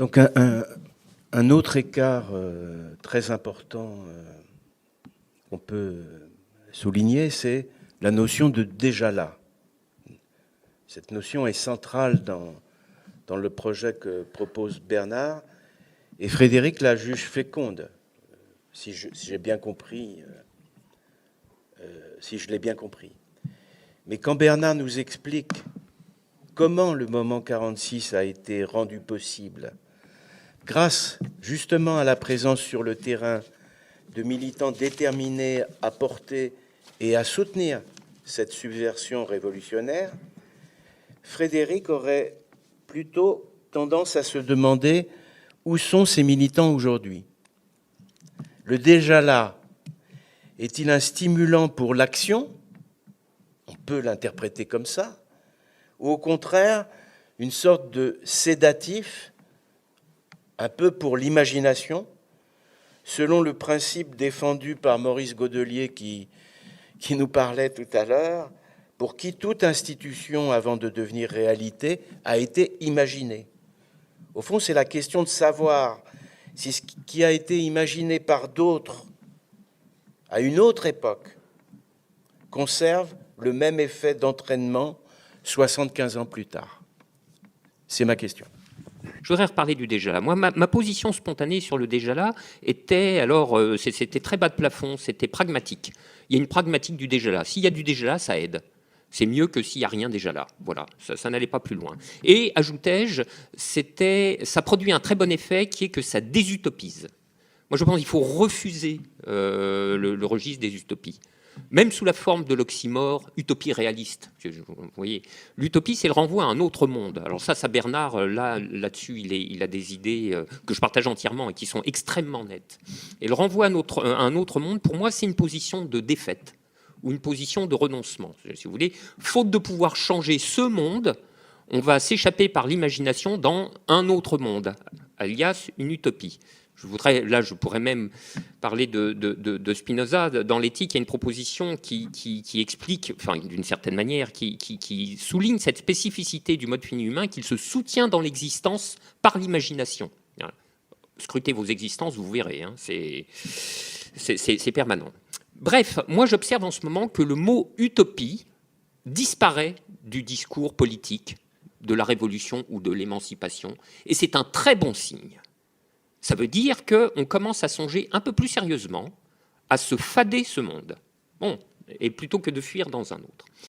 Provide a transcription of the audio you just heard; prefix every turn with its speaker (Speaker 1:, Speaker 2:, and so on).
Speaker 1: Donc un autre écart très important qu'on peut souligner, c'est la notion de déjà là. Cette notion est centrale dans le projet que propose Bernard, et Frédéric la juge féconde, si j'ai bien compris, si je l'ai bien compris. Mais quand Bernard nous explique comment le moment 46 a été rendu possible, grâce justement à la présence sur le terrain de militants déterminés à porter et à soutenir cette subversion révolutionnaire, Frédéric aurait plutôt tendance à se demander où sont ces militants aujourd'hui. Le déjà là est-il un stimulant pour l'action? On peut l'interpréter comme ça. Ou au contraire, une sorte de sédatif, un peu pour l'imagination, selon le principe défendu par Maurice Godelier qui nous parlait tout à l'heure, pour qui toute institution, avant de devenir réalité, a été imaginée. Au fond, c'est la question de savoir si ce qui a été imaginé par d'autres à une autre époque conserve le même effet d'entraînement 75 ans plus tard. C'est ma question.
Speaker 2: Je voudrais reparler du déjà là. Moi, ma position spontanée sur le déjà là était, alors, c'était très bas de plafond, c'était pragmatique. Il y a une pragmatique du déjà là. S'il y a du déjà là, ça aide. C'est mieux que s'il n'y a rien déjà là. Voilà, ça n'allait pas plus loin. Et, ajoutais-je, ça produit un très bon effet qui est que ça désutopise. Moi, je pense qu'il faut refuser le registre des utopies. Même sous la forme de l'oxymore utopie réaliste. Vous voyez, l'utopie, c'est le renvoi à un autre monde. Alors ça Bernard, là-dessus, il a des idées que je partage entièrement et qui sont extrêmement nettes. Et le renvoi à un autre monde, pour moi, c'est une position de défaite ou une position de renoncement, si vous voulez. Faute de pouvoir changer ce monde, on va s'échapper par l'imagination dans un autre monde, alias une utopie. Je pourrais même parler de Spinoza. Dans l'éthique, il y a une proposition qui explique, enfin, d'une certaine manière, qui souligne cette spécificité du mode fini humain, qu'il se soutient dans l'existence par l'imagination. Scrutez vos existences, vous verrez, hein, c'est permanent. Bref, moi j'observe en ce moment que le mot utopie disparaît du discours politique de la révolution ou de l'émancipation, et c'est un très bon signe. Ça veut dire qu'on commence à songer un peu plus sérieusement à se fader ce monde. Bon, et plutôt que de fuir dans un autre.